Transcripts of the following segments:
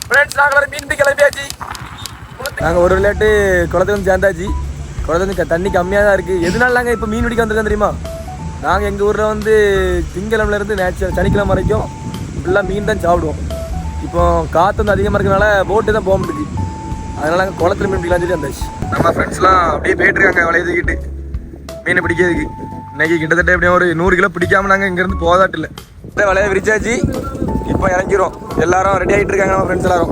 Friends நாங்கள் மீன் கிளம்பியாச்சு. நாங்கள் ஒரு விளையாட்டு குளத்துக்கு சேர்ந்தாச்சு. குளத்துக்கு தண்ணி கம்மியாக தான் இருக்குது. எதனால நாங்கள் இப்போ மீன் பிடிக்க வந்திருக்கோம் தெரியுமா? நாங்கள் எங்கள் ஊரில் வந்து திங்கக்கிழமைலேருந்து சனிக்கிழமை வரைக்கும் ஃபுல்லாக மீன் தான் சாப்பிடுவோம். இப்போ காற்று வந்து அதிகமாக இருக்கிறனால போட்டு தான் போக முடியுது. அதனால் நாங்கள் குளத்துல மீன் பிடிக்கலாம் சொல்லி வந்தாச்சு. நம்ம ஃப்ரெண்ட்ஸ்லாம் அப்படியே போயிட்டுருக்காங்க வலையை தூக்கிட்டு மீனை பிடிக்கிறதுக்கு. இன்னைக்கு கிட்டத்தட்ட எப்படியும் ஒரு 100 கிலோ பிடிக்காம நாங்கள் இங்கேருந்து போதாட்டு இல்லை. வலையை விரிச்சாச்சு. இப்போ இறங்கிடும். எல்லாரும் ரெடி ஆகிட்டு இருக்காங்க. நம்ம ஃப்ரெண்ட்ஸ் எல்லாரும்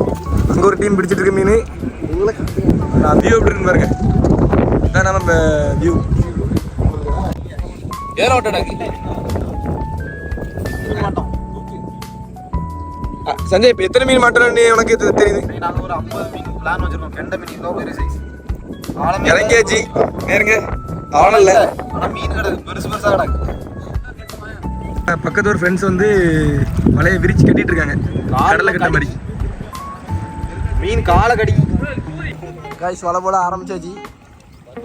அங்கே ஒரு டீம் பிடிச்சிட்டு இருக்கு மீன். நான் வியூ எப்படி இருக்கு பாருங்க. இதான் நம்ம வியூ. சஞ்சய், இப்போ எத்தனை மீன் மாட்டோம்னு உனக்கு தெரியுது? நாங்கள் ஒரு 50 மீன் பிளான் வச்சிருக்கோம். கெண்டை மீன் பெரிய சைஸ் இறங்கியாச்சு. நேருங்க ஆழம் இல்லை, ஆனால் மீன் கிடக்கு பெருசு பெருசாக கிடக்கு. பக்கத்து ஒரு ஃப்ரெண்ட்ஸ் வந்து வலையை விரிச்சு கட்டிட்டு இருக்காங்க. கடலை கட்ட மாதிரி மீன் காலை கடி. காய்ஸ் வலை போட ஆரம்பிச்சாச்சு.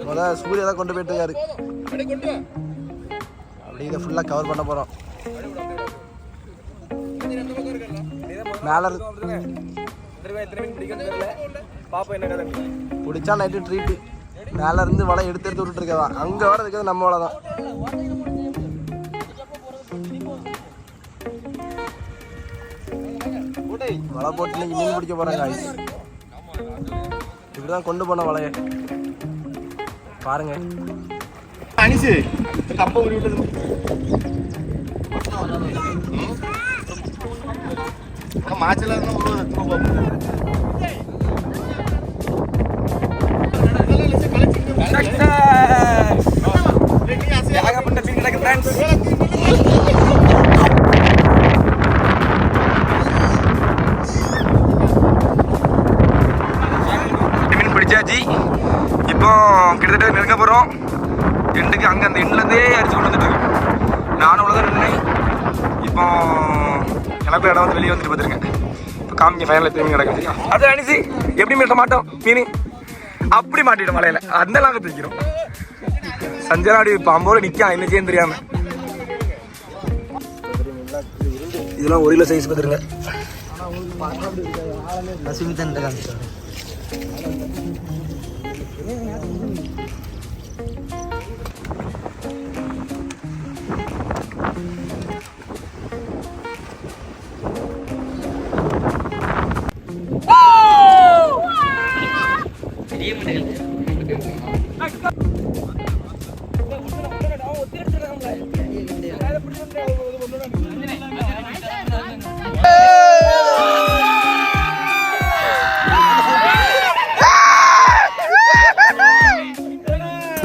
முதல்ல சூரிய தான் கொண்டு போயிட்டு இருக்காரு. அப்படி இதை ஃபுல்லாக கவர் பண்ண போகிறோம். மேலே பிடிச்சா நைட்டு ட்ரீட்டு. மேலே இருந்து வலை எடுத்து விட்டுட்டு இருக்கவா. அங்கே வர இருக்கிறது நம்ம வலை தான். வலை போட்டு இன்னைக்கு மீன் பிடிக்க போகிறாங்க. காய்ஸ் இப்படிதான் கொண்டு போன வலையை பாருங்க. அனிசு கப்ப உரி விட்டது. மாச்சல மீன் பிடிச்சாச்சு. இப்போ கிட்டத்தட்ட நெருங்க போகிறோம் எண்டுக்கு. அங்கே அந்த எண்ட்லேருந்தே அடிச்சு கொண்டு வந்துட்டு இருக்கோம். நானும் அவ்வளோதான் நின்னேன். இப்போ எனக்கு இடம் வந்து வெளியே வந்துட்டு பார்த்துருக்கேன். இப்போ காமிங்க ஃபைனலில் எப்படி மீன் கிடக்கு. அது அணிச்சு எப்படி மீட்ட மாட்டோம் மீன் அப்படி மாட்டிட்டோம் மலையில். அந்த நாங்கள் தூக்கிறோம். சஞ்சனாடி இப்போ அம்போல நிற்கான் என்ன செய்யன்னு தெரியாம. இதெல்லாம் 1 கிலோ சைஸ் பார்த்துருங்க.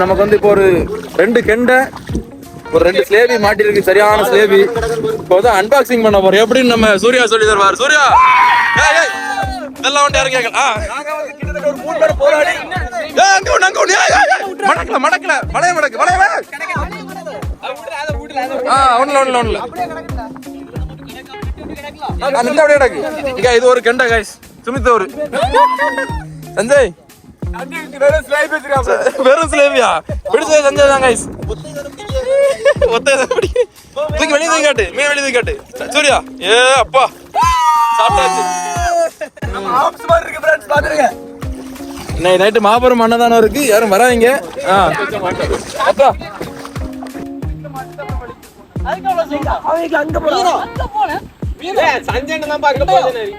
நமக்கு வந்து இப்போ ஒரு 2 கெண்டை ஒரு 2 ஸ்லேவி மாட்டிருக்கு. சரியான ஸ்லேவி. இப்போ தான் அன்பாக்சிங் பண்ண போறோம். எப்படின்னு நம்ம சூர்யா சொல்லி தருவார். சூர்யா இதெல்லாம் வந்து யாரும் கேட்கல. மடக்கல மடக்கல வளைய மடக்கு வளைய ஒண்ணுல இங்க இது ஒரு கெண்டை கைஸ். சுமித் ஒரு சஞ்சய் வெறும் ஸ்லேவியா பிடிச்சது சஞ்சய் தான் கைஸ். தூக்கி வெளியே தூக்கி காட்டு. மீன் வெளியே தூக்கி காட்டு சூர்யா. ஏ அப்பா சாப்பிட்டாச்சு. இன்னைக்கு நைட்டு மாபெரும் அன்னதானம் இருக்கு. யாரும் வராதீங்க. அப்பா அங்க போறோம். சஞ்சய் தான் பாக்க போறேன்.